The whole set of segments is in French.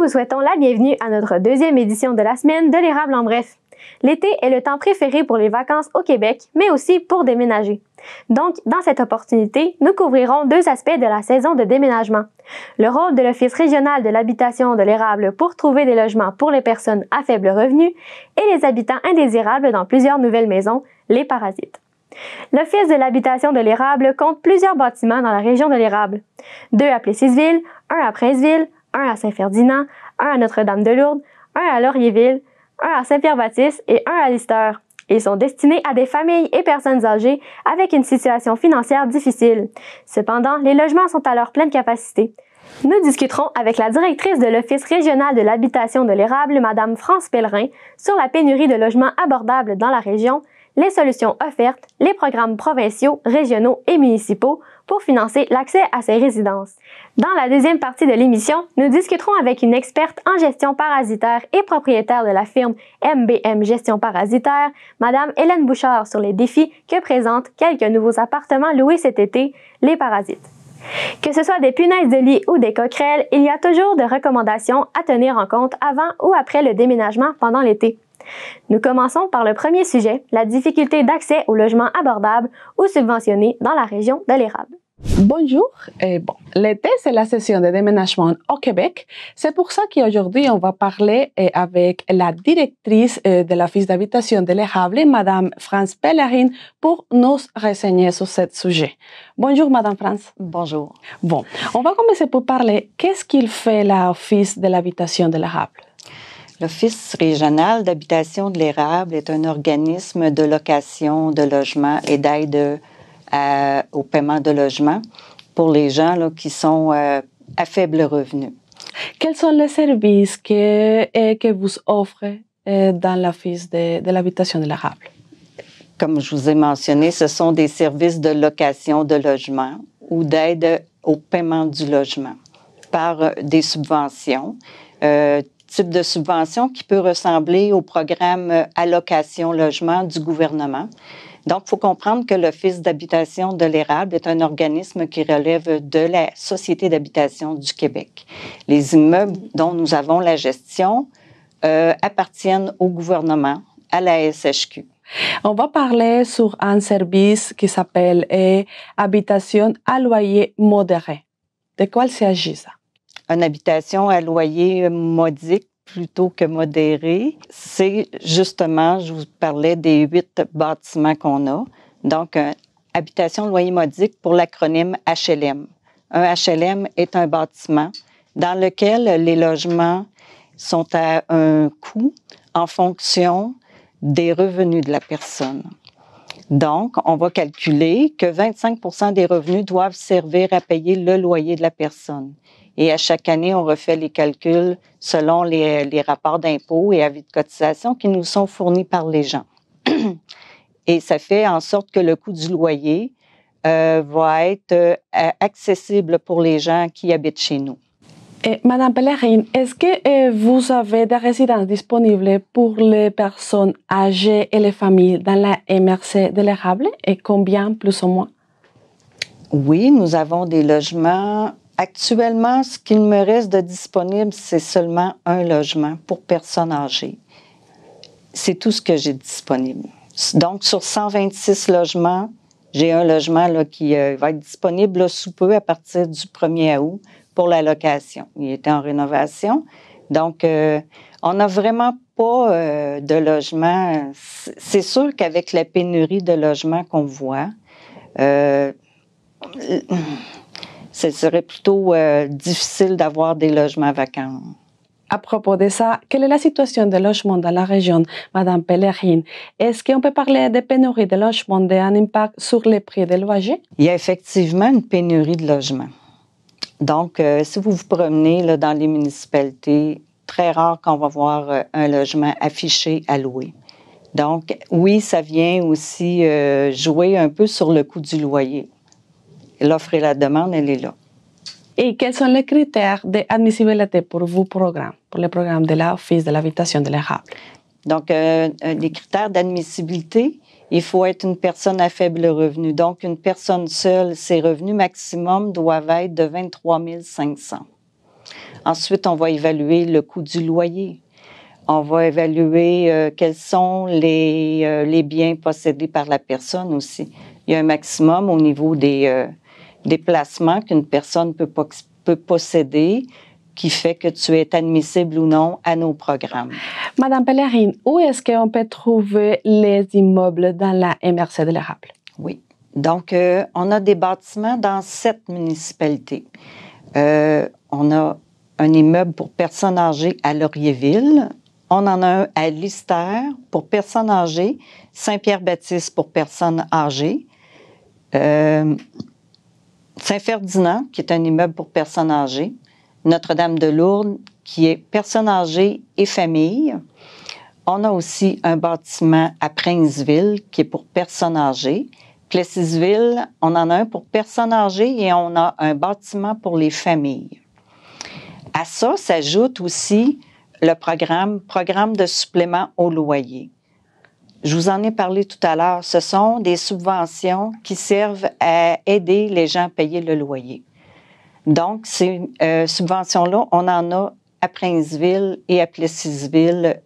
vous souhaitons la bienvenue à notre deuxième édition de la semaine de l'érable en bref. L'été est le temps préféré pour les vacances au Québec, mais aussi pour déménager. Donc, dans cette opportunité, nous couvrirons deux aspects de la saison de déménagement. Le rôle de l'Office régional de l'habitation de l'érable pour trouver des logements pour les personnes à faible revenu et les habitants indésirables dans plusieurs nouvelles maisons, les parasites. L'Office de l'habitation de l'érable compte plusieurs bâtiments dans la région de l'érable. 2 à Plessisville, 1 à Princeville, 1 à Saint-Ferdinand, 1 à Notre-Dame-de-Lourdes, 1 à Laurierville, 1 à Saint-Pierre-Baptiste et 1 à Lister. Ils sont destinés à des familles et personnes âgées avec une situation financière difficile. Cependant, les logements sont à leur pleine capacité. Nous discuterons avec la directrice de l'Office régional de l'habitation de l'érable, Mme France Pellerin, sur la pénurie de logements abordables dans la région, les solutions offertes, les programmes provinciaux, régionaux et municipaux pour financer l'accès à ces résidences. Dans la deuxième partie de l'émission, nous discuterons avec une experte en gestion parasitaire et propriétaire de la firme MBM Gestion Parasitaire, Mme Hélène Bouchard, sur les défis que présentent quelques nouveaux appartements loués cet été, les parasites. Que ce soit des punaises de lit ou des coquerelles, il y a toujours de recommandations à tenir en compte avant ou après le déménagement pendant l'été. Nous commençons par le premier sujet, la difficulté d'accès aux logements abordables ou subventionnés dans la région de l'érable. Bonjour. L'été, c'est la session de déménagement au Québec. C'est pour ça qu'aujourd'hui, on va parler avec la directrice de l'Office d'habitation de l'érable, Mme France Pellerin, pour nous renseigner sur ce sujet. Bonjour, Mme France. Bonjour. Bon, on va commencer pour parler. Qu'est-ce qu'il fait l'Office de l'habitation de l'érable? L'Office régional d'habitation de l'érable est un organisme de location de logements et d'aide au paiement de logements pour les gens là, qui sont à faible revenu. Quels sont les services que vous offrez dans l'Office de l'habitation de l'érable? Comme je vous ai mentionné, ce sont des services de location de logement ou d'aide au paiement du logement par des subventions. Type de subvention qui peut ressembler au programme Allocation Logement du gouvernement. Donc, il faut comprendre que l'Office d'habitation de l'érable est un organisme qui relève de la Société d'habitation du Québec. Les immeubles dont nous avons la gestion appartiennent au gouvernement, à la SHQ. On va parler sur un service qui s'appelle Habitation à loyer modéré. De quoi il s'agit ça? Une habitation à loyer modique plutôt que modéré, c'est justement, je vous parlais des 8 bâtiments qu'on a. Donc, habitation loyer modique pour l'acronyme HLM. Un HLM est un bâtiment dans lequel les logements sont à un coût en fonction des revenus de la personne. Donc, on va calculer que 25% des revenus doivent servir à payer le loyer de la personne. Et à chaque année, on refait les calculs selon les rapports d'impôts et avis de cotisation qui nous sont fournis par les gens. Et ça fait en sorte que le coût du loyer va être accessible pour les gens qui habitent chez nous. Madame Pellerin, est-ce que vous avez des résidences disponibles pour les personnes âgées et les familles dans la MRC de l'érable et combien plus ou moins? Oui, nous avons des logements. Actuellement, ce qu'il me reste de disponible, c'est seulement un logement pour personnes âgées. C'est tout ce que j'ai disponible. Donc, sur 126 logements, j'ai un logement là, qui va être disponible là, sous peu à partir du 1er août pour la location. Il était en rénovation. Donc, on n'a vraiment pas de logement. C'est sûr qu'avec la pénurie de logements qu'on voit, ce serait plutôt difficile d'avoir des logements vacants. À propos de ça, quelle est la situation des logements dans la région, Mme Pellerin? Est-ce qu'on peut parler de pénurie de logements, d'un impact sur les prix des loyers? Il y a effectivement une pénurie de logements. Donc, si vous vous promenez là, dans les municipalités, très rare qu'on va voir un logement affiché à louer. Donc, oui, ça vient aussi jouer un peu sur le coût du loyer. L'offre et la demande, elle est là. Et quels sont les critères d'admissibilité pour vos programmes, pour les programmes de l'Office de l'habitation de l'érable? Donc, les critères d'admissibilité, il faut être une personne à faible revenu. Donc, une personne seule, ses revenus maximum doivent être de 23 500. Ensuite, on va évaluer le coût du loyer. On va évaluer quels sont les biens possédés par la personne aussi. Il y a un maximum au niveau des placements qu'une personne peut posséder qui fait que tu es admissible ou non à nos programmes. Madame Pellerine, où est-ce qu'on peut trouver les immeubles dans la MRC de l'Érable? Oui. Donc, on a des bâtiments dans 7 municipalités. On a un immeuble pour personnes âgées à Laurierville. On en a un à Lister pour personnes âgées, Saint-Pierre-Baptiste pour personnes âgées, Saint-Ferdinand, qui est un immeuble pour personnes âgées, Notre-Dame-de-Lourdes, qui est personnes âgées et familles. On a aussi un bâtiment à Princeville, qui est pour personnes âgées. Plessisville, on en a un pour personnes âgées et on a un bâtiment pour les familles. À ça s'ajoute aussi le programme de supplément au loyer. Je vous en ai parlé tout à l'heure. Ce sont des subventions qui servent à aider les gens à payer le loyer. Donc, ces subventions-là, on en a à Princeville et à Plessisville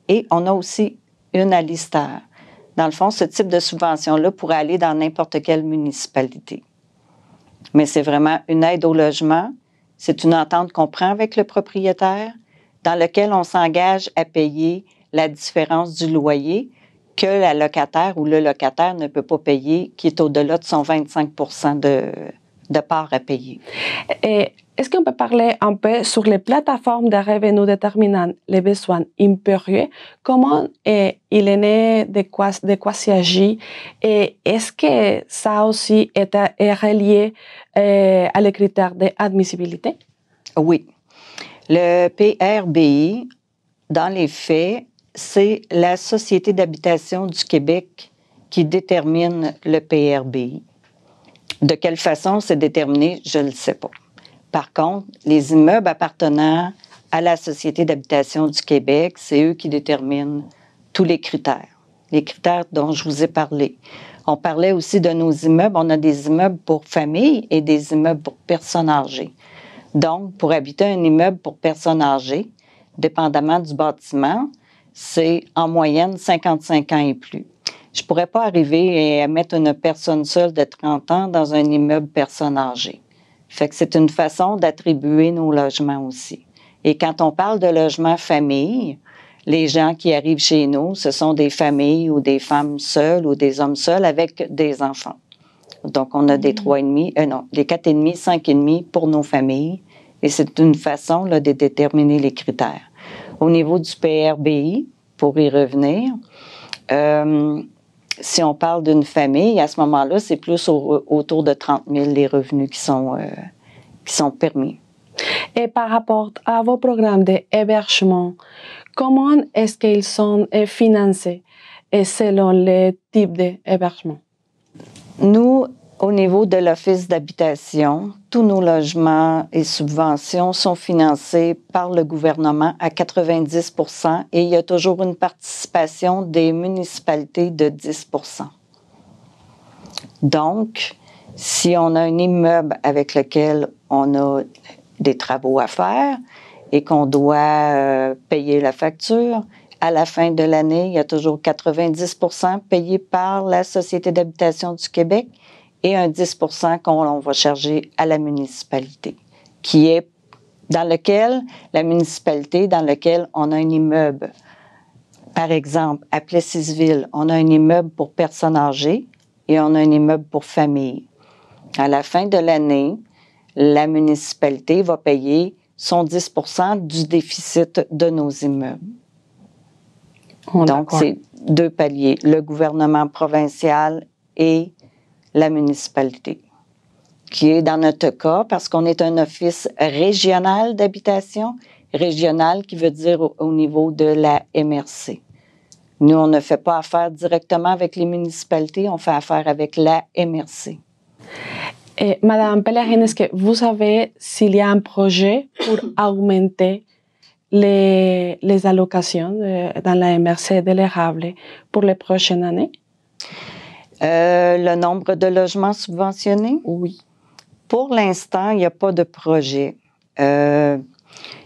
et on a aussi une à Lister. Dans le fond, ce type de subvention-là pourrait aller dans n'importe quelle municipalité. Mais c'est vraiment une aide au logement. C'est une entente qu'on prend avec le propriétaire dans laquelle on s'engage à payer la différence du loyer que la locataire ou le locataire ne peut pas payer, qui est au-delà de son 25 % de part à payer. Et est-ce qu'on peut parler un peu sur les plateformes de revenus déterminant les besoins impérieux? Comment il est né, de quoi s'agit? Et est-ce que ça aussi est relié à les critères d'admissibilité? Oui. Le PRBI, dans les faits, c'est la Société d'habitation du Québec qui détermine le PRBI. De quelle façon c'est déterminé, je ne le sais pas. Par contre, les immeubles appartenant à la Société d'habitation du Québec, c'est eux qui déterminent tous les critères dont je vous ai parlé. On parlait aussi de nos immeubles. On a des immeubles pour famille et des immeubles pour personnes âgées. Donc, pour habiter un immeuble pour personnes âgées, dépendamment du bâtiment, c'est en moyenne 55 ans et plus. Je ne pourrais pas arriver à mettre une personne seule de 30 ans dans un immeuble personne âgée. Fait que c'est une façon d'attribuer nos logements aussi. Et quand on parle de logement famille, les gens qui arrivent chez nous, ce sont des familles ou des femmes seules ou des hommes seuls avec des enfants. Donc, on a des 3,5, des 4,5, 5,5 pour nos familles. Et c'est une façon là, de déterminer les critères. Au niveau du PRBI, pour y revenir, si on parle d'une famille, à ce moment-là, c'est plus autour de 30 000 les revenus qui sont permis. Et par rapport à vos programmes d'hébergement, comment est-ce qu'ils sont financés et selon les types d'hébergement? Nous, au niveau de l'Office d'habitation, tous nos logements et subventions sont financés par le gouvernement à 90 % et il y a toujours une participation des municipalités de 10 %. Donc, si on a un immeuble avec lequel on a des travaux à faire et qu'on doit payer la facture, à la fin de l'année, il y a toujours 90 % payé par la Société d'habitation du Québec et un 10 % qu'on va charger à la municipalité, qui est dans lequel on a un immeuble. Par exemple, à Plessisville, on a un immeuble pour personnes âgées et on a un immeuble pour famille. À la fin de l'année, la municipalité va payer son 10 % du déficit de nos immeubles. Donc, c'est 2 paliers, le gouvernement provincial et la municipalité, qui est dans notre cas, parce qu'on est un office régional d'habitation, régional qui veut dire au niveau de la MRC. Nous, on ne fait pas affaire directement avec les municipalités, on fait affaire avec la MRC. Et Madame Pellerine, est-ce que vous savez s'il y a un projet pour augmenter les allocations dans la MRC de l'Érable pour les prochaines années? Le nombre de logements subventionnés? Oui. Pour l'instant, il n'y a pas de projet.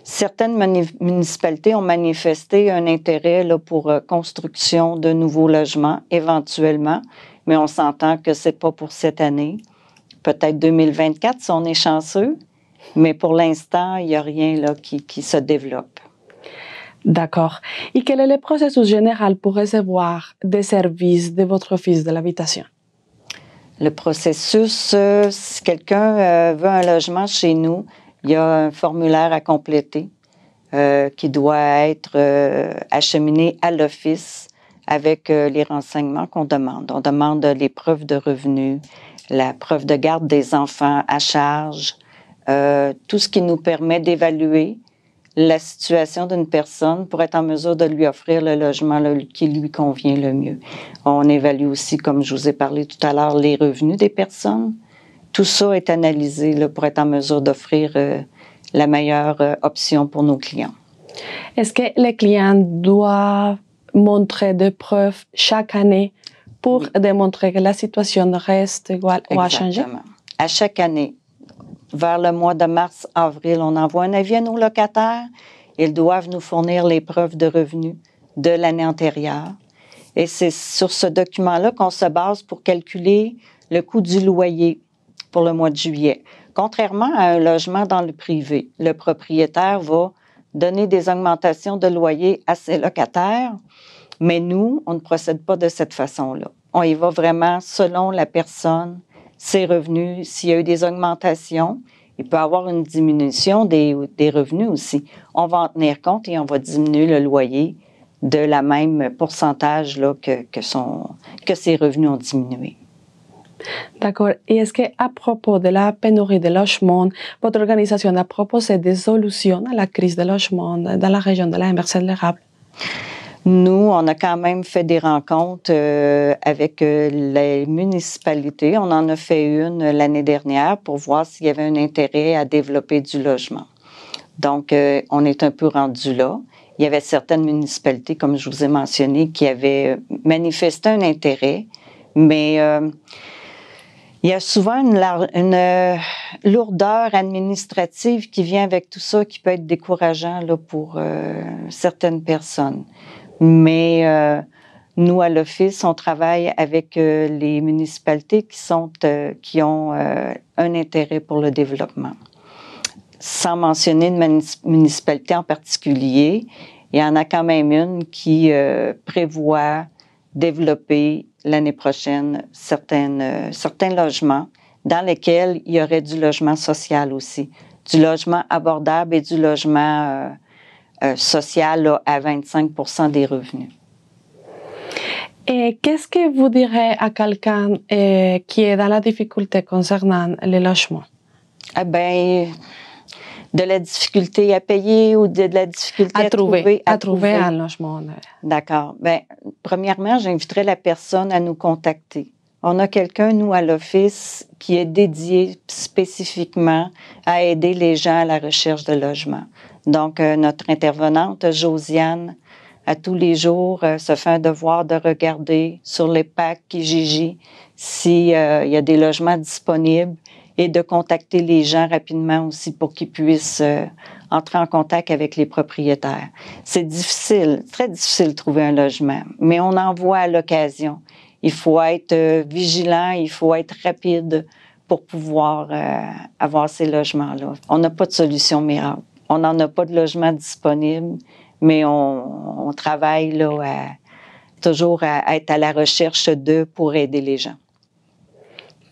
Certaines municipalités ont manifesté un intérêt là, pour construction de nouveaux logements, éventuellement, mais on s'entend que c'est pas pour cette année. Peut-être 2024 si on est chanceux, mais pour l'instant, il n'y a rien là, qui se développe. D'accord. Et quel est le processus général pour recevoir des services de votre office de l'habitation? Le processus, si quelqu'un veut un logement chez nous, il y a un formulaire à compléter qui doit être acheminé à l'office avec les renseignements qu'on demande. On demande les preuves de revenus, la preuve de garde des enfants à charge, tout ce qui nous permet d'évaluer la situation d'une personne pour être en mesure de lui offrir le logement là, qui lui convient le mieux. On évalue aussi, comme je vous ai parlé tout à l'heure, les revenus des personnes. Tout ça est analysé là, pour être en mesure d'offrir la meilleure option pour nos clients. Est-ce que les clients doivent montrer des preuves chaque année pour démontrer que la situation reste égale ou a changé? À chaque année. Vers le mois de mars, avril, on envoie un avis à nos locataires. Ils doivent nous fournir les preuves de revenus de l'année antérieure. Et c'est sur ce document-là qu'on se base pour calculer le coût du loyer pour le mois de juillet. Contrairement à un logement dans le privé, le propriétaire va donner des augmentations de loyer à ses locataires, mais nous, on ne procède pas de cette façon-là. On y va vraiment selon la personne, ses revenus, s'il y a eu des augmentations, il peut y avoir une diminution des revenus aussi. On va en tenir compte et on va diminuer le loyer de la même pourcentage là, que ses revenus ont diminué. D'accord. Et est-ce qu'à propos de la pénurie de logements, votre organisation a proposé des solutions à la crise de logement dans la région de la MRC-l'Érable? Nous, on a quand même fait des rencontres avec les municipalités. On en a fait une l'année dernière pour voir s'il y avait un intérêt à développer du logement. Donc, on est un peu rendu là. Il y avait certaines municipalités, comme je vous ai mentionné, qui avaient manifesté un intérêt, mais il y a souvent une lourdeur administrative qui vient avec tout ça, qui peut être décourageant là, pour certaines personnes. Mais nous, à l'Office, on travaille avec les municipalités qui ont un intérêt pour le développement. Sans mentionner une municipalité en particulier, il y en a quand même une qui prévoit développer l'année prochaine certains logements dans lesquels il y aurait du logement social aussi, du logement abordable et du logement social là, à 25% des revenus. Et qu'est-ce que vous direz à quelqu'un qui est dans la difficulté concernant les logements? Ah ben, de la difficulté à payer ou de la difficulté à trouver un logement. D'accord. Ben, premièrement, j'inviterais la personne à nous contacter. On a quelqu'un, nous, à l'Office, qui est dédié spécifiquement à aider les gens à la recherche de logement. Donc, notre intervenante, Josiane, à tous les jours, se fait un devoir de regarder sur les PAC Kijiji s'il y a des logements disponibles et de contacter les gens rapidement aussi pour qu'ils puissent entrer en contact avec les propriétaires. C'est difficile, très difficile de trouver un logement, mais on en voit à l'occasion. Il faut être vigilant, il faut être rapide pour pouvoir avoir ces logements-là. On n'a pas de solution miracle. On n'en a pas de logement disponible, mais on travaille là, toujours à être à la recherche pour aider les gens.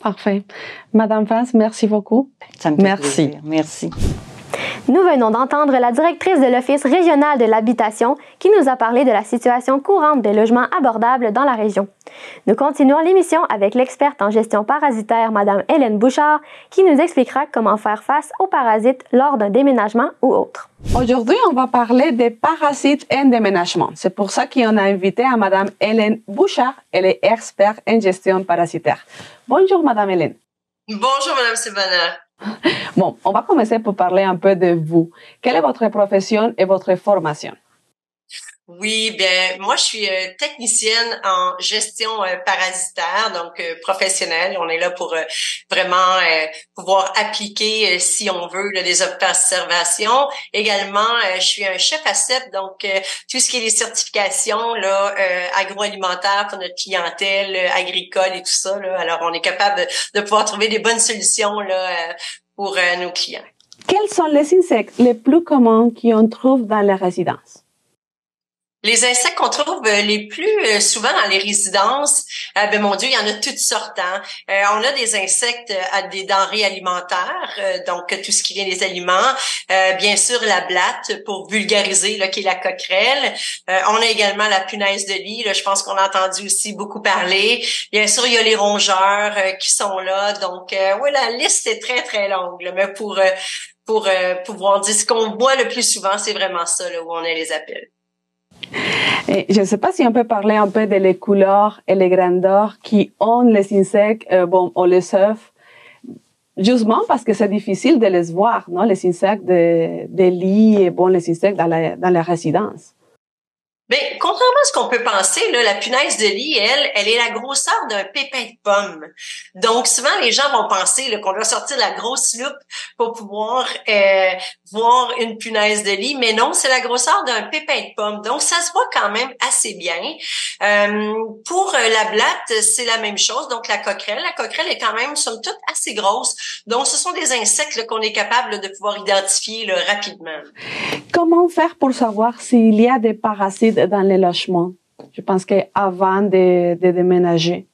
Parfait. Madame France, merci beaucoup. Ça me fait plaisir. Merci. Nous venons d'entendre la directrice de l'Office régional de l'habitation qui nous a parlé de la situation courante des logements abordables dans la région. Nous continuons l'émission avec l'experte en gestion parasitaire, Madame Hélène Bouchard, qui nous expliquera comment faire face aux parasites lors d'un déménagement ou autre. Aujourd'hui, on va parler des parasites en déménagement. C'est pour ça qu'on a invité à Madame Hélène Bouchard. Elle est experte en gestion parasitaire. Bonjour, Madame Hélène. Bonjour, Madame Silvana. Bon, on va commencer par parler un peu de vous. Quelle est votre profession et votre formation? Oui, bien, moi, je suis technicienne en gestion parasitaire, donc professionnelle. On est là pour vraiment pouvoir appliquer, si on veut, là, des observations. Également, je suis un chef ACEP, donc tout ce qui est les certifications là agroalimentaires pour notre clientèle agricole et tout ça. Là. Alors, on est capable de pouvoir trouver des bonnes solutions là pour nos clients. Quels sont les insectes les plus communs qu'on trouve dans les résidences? Les insectes qu'on trouve les plus souvent dans les résidences, ben mon Dieu, il y en a toutes sortes. Hein. On a des insectes à des denrées alimentaires, donc tout ce qui vient des aliments. Bien sûr, la blatte, pour vulgariser, là, qui est la coquerelle. On a également la punaise de lit. Là, je pense qu'on a entendu aussi beaucoup parler. Bien sûr, il y a les rongeurs qui sont là. Donc, oui, la liste est très, très longue. Là, mais pour pouvoir dire ce qu'on voit le plus souvent, c'est vraiment ça là, où on les appelle. Et je ne sais pas si on peut parler un peu des couleurs et les grandeurs qui ont les insectes, on les œufs, justement parce que c'est difficile de les voir, non, les insectes des lits et les insectes dans la résidence. Ben, contrairement à ce qu'on peut penser, là, la punaise de lit, elle est la grosseur d'un pépin de pomme. Donc, souvent, les gens vont penser là, qu'on doit sortir la grosse loupe pour pouvoir voir une punaise de lit, mais non, c'est la grosseur d'un pépin de pomme. Donc, ça se voit quand même assez bien. Pour la blatte, c'est la même chose. Donc, la coquerelle est quand même, somme toute, assez grosse. Donc, ce sont des insectes là, qu'on est capable là, de pouvoir identifier là, rapidement. Comment faire pour savoir s'il y a des parasites dans les logements? Je pense qu'avant de déménager.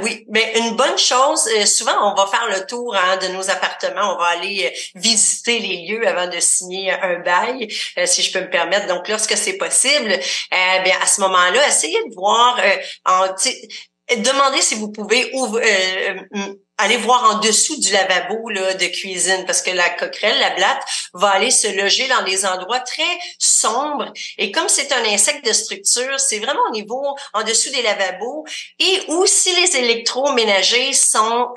Oui, mais une bonne chose, souvent on va faire le tour de nos appartements, on va aller visiter les lieux avant de signer un bail, si je peux me permettre. Donc lorsque c'est possible, bien à ce moment-là, essayez de voir, demandez si vous pouvez aller voir en dessous du lavabo là, de cuisine, parce que la coquerelle, la blatte, va aller se loger dans des endroits très sombres. Et comme c'est un insecte de structure, c'est vraiment au niveau en dessous des lavabos. Et où si les électroménagers sont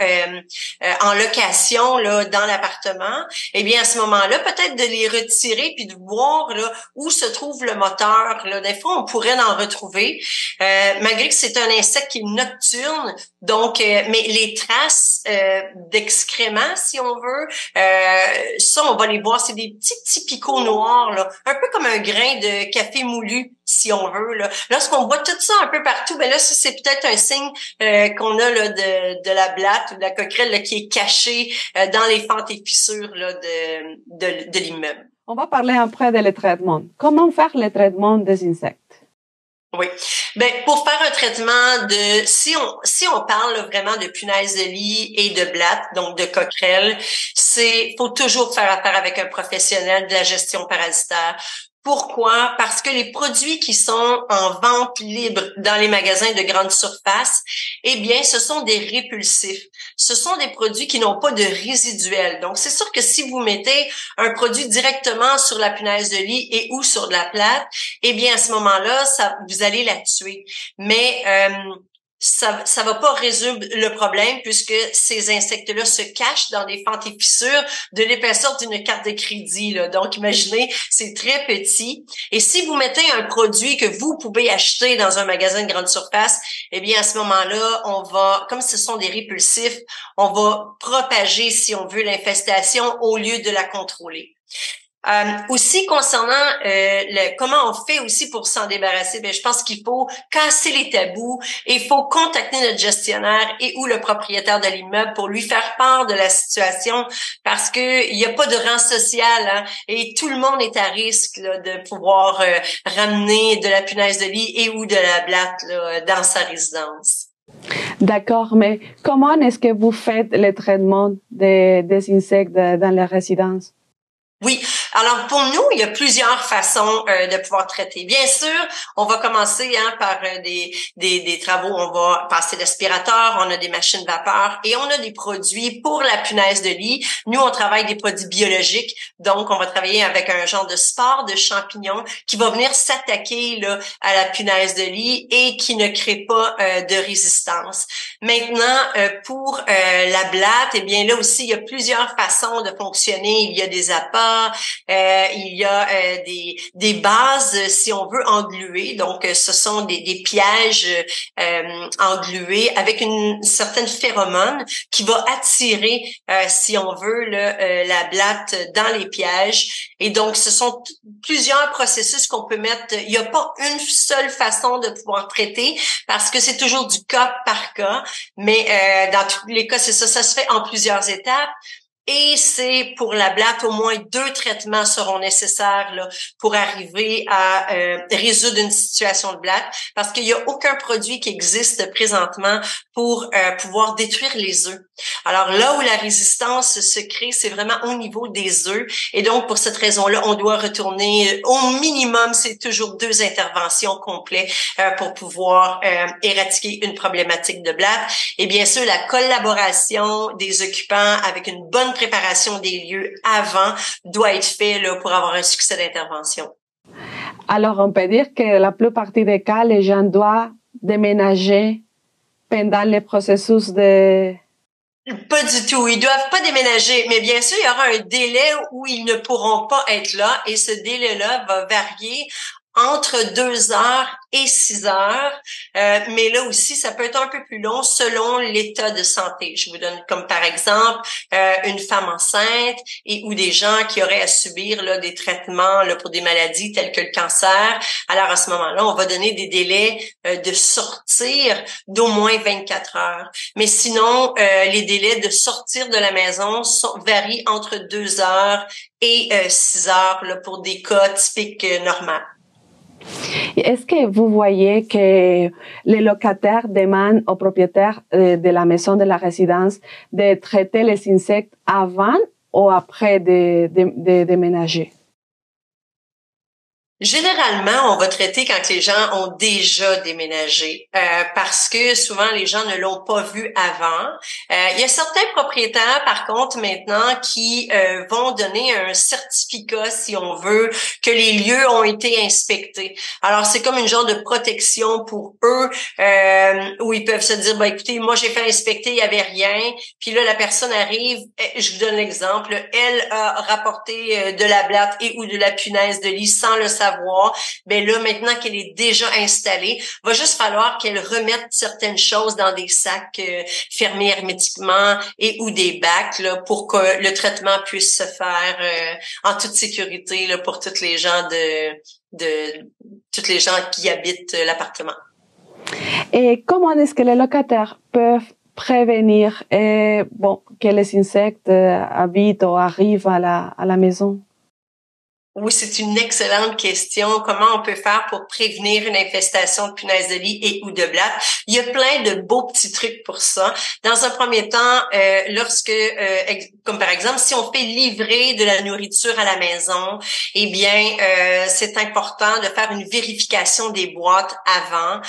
en location là dans l'appartement, eh bien à ce moment-là, peut-être de les retirer puis de voir là où se trouve le moteur. Là, des fois, on pourrait en retrouver, malgré que c'est un insecte qui est nocturne. Donc, mais les traces d'excréments, si on veut, ça, on va les voir. C'est des petits picots noirs, là, un peu comme un grain de café moulu, si on veut. Là. Lorsqu'on voit tout ça un peu partout, ben là, ça, c'est peut-être un signe qu'on a là de la blatte ou de la coquerelle là, qui est cachée dans les fentes et fissures là, de l'immeuble. On va parler après des traitements. Comment faire le traitement des insectes? Oui. Ben pour faire un traitement si on parle vraiment de punaise de lit et de blatte, donc de coquerelle, faut toujours faire affaire avec un professionnel de la gestion parasitaire. Pourquoi? Parce que les produits qui sont en vente libre dans les magasins de grande surface, eh bien, ce sont des répulsifs. Ce sont des produits qui n'ont pas de résiduel. Donc, c'est sûr que si vous mettez un produit directement sur la punaise de lit et ou sur de la blatte, eh bien, à ce moment-là, vous allez la tuer. Mais ça va pas résoudre le problème puisque ces insectes-là se cachent dans des fentes et fissures de l'épaisseur d'une carte de crédit. Là. Donc, imaginez, c'est très petit. Et si vous mettez un produit que vous pouvez acheter dans un magasin de grande surface, eh bien, à ce moment-là, comme ce sont des répulsifs, on va propager, si on veut, l'infestation au lieu de la contrôler. Aussi concernant comment on fait aussi pour s'en débarrasser, je pense qu'il faut casser les tabous et il faut contacter notre gestionnaire et ou le propriétaire de l'immeuble pour lui faire part de la situation parce que il y a pas de rang social hein, et tout le monde est à risque là, de pouvoir ramener de la punaise de lit et ou de la blatte là, dans sa résidence. D'accord, mais comment est-ce que vous faites le traitement des insectes dans les résidences? Oui. Alors, pour nous, il y a plusieurs façons de pouvoir traiter. Bien sûr, on va commencer par des travaux. On va passer l'aspirateur, on a des machines vapeur et on a des produits pour la punaise de lit. Nous, on travaille des produits biologiques. Donc, on va travailler avec un genre de spore de champignons qui va venir s'attaquer là à la punaise de lit et qui ne crée pas de résistance. Maintenant, pour la blatte, eh bien là aussi, il y a plusieurs façons de fonctionner. Il y a des appâts, il y a des bases, si on veut, engluées. Donc, ce sont des pièges englués avec une certaine phéromone qui va attirer, si on veut, la blatte dans les pièges. Et donc, ce sont plusieurs processus qu'on peut mettre. Il n'y a pas une seule façon de pouvoir traiter parce que c'est toujours du cas par cas. Mais dans tous les cas, c'est ça. Ça se fait en plusieurs étapes. Et c'est pour la blatte, au moins 2 traitements seront nécessaires là, pour arriver à résoudre une situation de blatte, parce qu'il n'y a aucun produit qui existe présentement pour pouvoir détruire les œufs. Alors là où la résistance se crée, c'est vraiment au niveau des œufs. Et donc, pour cette raison-là, on doit retourner au minimum, c'est toujours 2 interventions complètes pour pouvoir éradiquer une problématique de blatte. Et bien sûr, la collaboration des occupants avec une bonne préparation des lieux avant doit être fait là, pour avoir un succès d'intervention. Alors, on peut dire que la plupart des cas, les gens doivent déménager pendant le processus de... Pas du tout. Ils doivent pas déménager. Mais bien sûr, il y aura un délai où ils ne pourront pas être là et ce délai-là va varier entre 2 heures et 6 heures. Mais là aussi, ça peut être un peu plus long selon l'état de santé. Je vous donne comme par exemple une femme enceinte et ou des gens qui auraient à subir là des traitements là pour des maladies telles que le cancer. Alors à ce moment-là, on va donner des délais de sortir d'au moins 24 heures. Mais sinon, les délais de sortir de la maison varient entre 2 heures et 6 heures là, pour des cas typiques normaux. Est-ce que vous voyez que les locataires demandent aux propriétaires de la maison, de la résidence, de traiter les insectes avant ou après de déménager? Généralement, on va traiter quand les gens ont déjà déménagé parce que souvent les gens ne l'ont pas vu avant. Il y a certains propriétaires, par contre, maintenant qui vont donner un certificat, si on veut, que les lieux ont été inspectés. Alors, c'est comme une genre de protection pour eux où ils peuvent se dire, bah écoutez, moi j'ai fait inspecter, il y avait rien. Puis là, la personne arrive, je vous donne l'exemple, elle a rapporté de la blatte et ou de la punaise de lit sans le savoir. Ben là, maintenant qu'elle est déjà installée, va juste falloir qu'elle remette certaines choses dans des sacs fermés hermétiquement et ou des bacs là, pour que le traitement puisse se faire en toute sécurité là, pour toutes les gens toutes les gens qui habitent l'appartement. Et comment est-ce que les locataires peuvent prévenir que les insectes habitent ou arrivent à la maison? Oui, c'est une excellente question. Comment on peut faire pour prévenir une infestation de punaise de lit et ou de blatte? Il y a plein de beaux petits trucs pour ça. Dans un premier temps, comme par exemple, si on fait livrer de la nourriture à la maison, eh bien, c'est important de faire une vérification des boîtes avant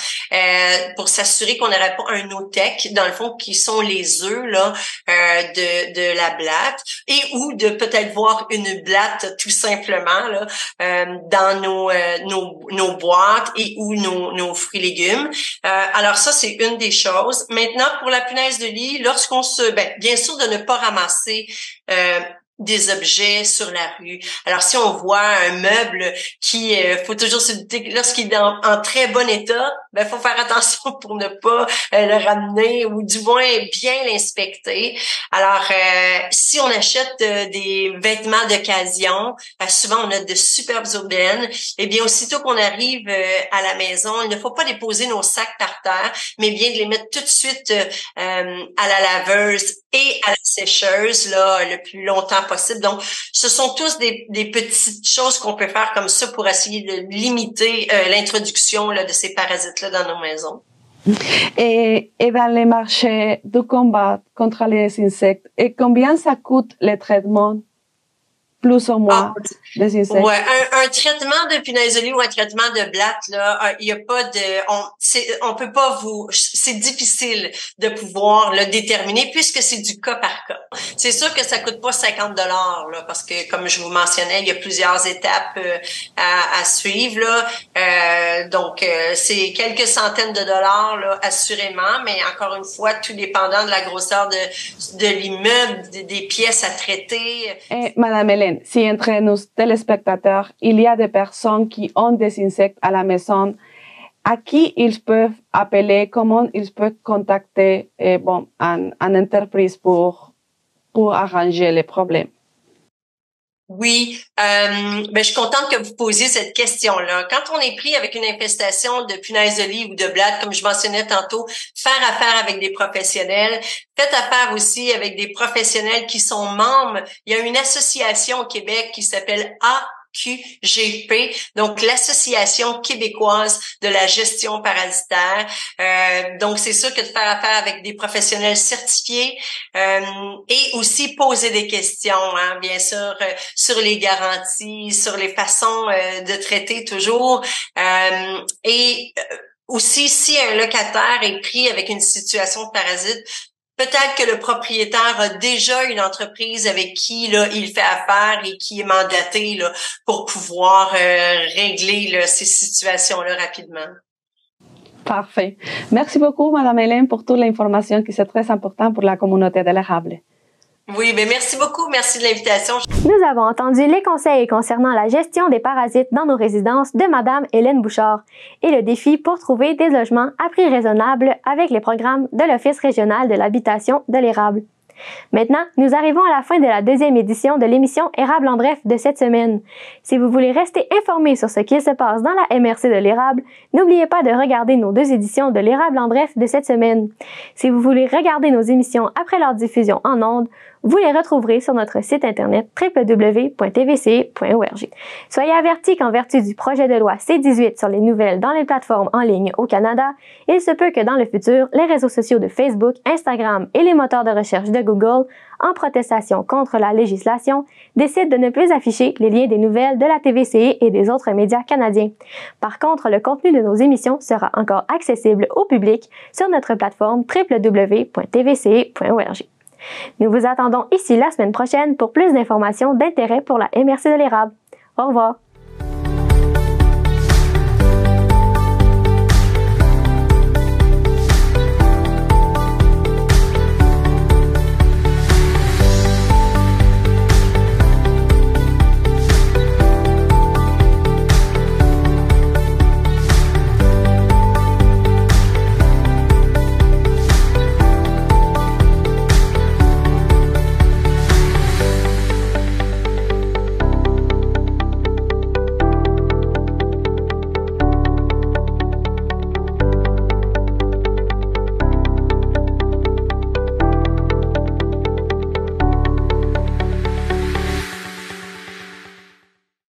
pour s'assurer qu'on n'aurait pas un no-tech, dans le fond, qui sont les œufs là de la blatte, et ou de peut-être voir une blatte tout simplement là, dans nos boîtes et ou nos fruits et légumes. Alors ça, c'est une des choses. Maintenant, pour la punaise de lit, lorsqu'on bien sûr de ne pas ramasser des objets sur la rue. Alors, si on voit un meuble qui, faut toujours se douter, lorsqu'il est en très bon état, ben faut faire attention pour ne pas le ramener ou du moins bien l'inspecter. Alors, si on achète des vêtements d'occasion, souvent on a de superbes aubaines. Eh bien, aussitôt qu'on arrive à la maison, il ne faut pas déposer nos sacs par terre, mais bien de les mettre tout de suite à la laveuse et à la sécheuse là le plus longtemps possible. Donc, ce sont tous des petites choses qu'on peut faire comme ça pour essayer de limiter l'introduction là de ces parasites-là dans nos maisons. Et dans les marchés de combat contre les insectes, et combien ça coûte le traitement? Plus ou moins des insectes. Ouais, un traitement de punaise de lit ou un traitement de blatte là, il y a pas de on peut pas c'est difficile de pouvoir le déterminer puisque c'est du cas par cas. C'est sûr que ça coûte pas 50 $ là parce que comme je vous mentionnais, il y a plusieurs étapes à suivre là. Donc c'est quelques centaines de dollars là assurément, mais encore une fois tout dépendant de la grosseur de l'immeuble, des pièces à traiter. Et Madame Hélène, Hélène, si entre nos téléspectateurs, il y a des personnes qui ont des insectes à la maison, à qui ils peuvent appeler, comment ils peuvent contacter une entreprise pour arranger les problèmes? Oui, je suis contente que vous posiez cette question-là. Quand on est pris avec une infestation de punaises de lit ou de blattes, comme je mentionnais tantôt, faire affaire avec des professionnels. Faites affaire aussi avec des professionnels qui sont membres. Il y a une association au Québec qui s'appelle AQGP, donc l'Association québécoise de la gestion parasitaire. Donc, c'est sûr que de faire affaire avec des professionnels certifiés et aussi poser des questions, hein, bien sûr, sur les garanties, sur les façons de traiter toujours. Aussi, si un locataire est pris avec une situation de parasite, peut-être que le propriétaire a déjà une entreprise avec qui là il fait affaire et qui est mandaté là pour pouvoir régler là, ces situations-là rapidement. Parfait. Merci beaucoup, Madame Hélène, pour toute l'information qui est très importante pour la communauté de l'érable. Oui, mais merci beaucoup. Merci de l'invitation. Nous avons entendu les conseils concernant la gestion des parasites dans nos résidences de Madame Hélène Bouchard et le défi pour trouver des logements à prix raisonnable avec les programmes de l'Office régional de l'habitation de l'érable. Maintenant, nous arrivons à la fin de la deuxième édition de l'émission Érable en bref de cette semaine. Si vous voulez rester informé sur ce qu'il se passe dans la MRC de l'érable, n'oubliez pas de regarder nos deux éditions de l'Érable en bref de cette semaine. Si vous voulez regarder nos émissions après leur diffusion en ondes, vous les retrouverez sur notre site internet www.tvc.org. Soyez avertis qu'en vertu du projet de loi C-18 sur les nouvelles dans les plateformes en ligne au Canada, il se peut que dans le futur, les réseaux sociaux de Facebook, Instagram et les moteurs de recherche de Google, en protestation contre la législation, décident de ne plus afficher les liens des nouvelles de la TVC et des autres médias canadiens. Par contre, le contenu de nos émissions sera encore accessible au public sur notre plateforme www.tvc.org. Nous vous attendons ici la semaine prochaine pour plus d'informations d'intérêt pour la MRC de l'érable. Au revoir.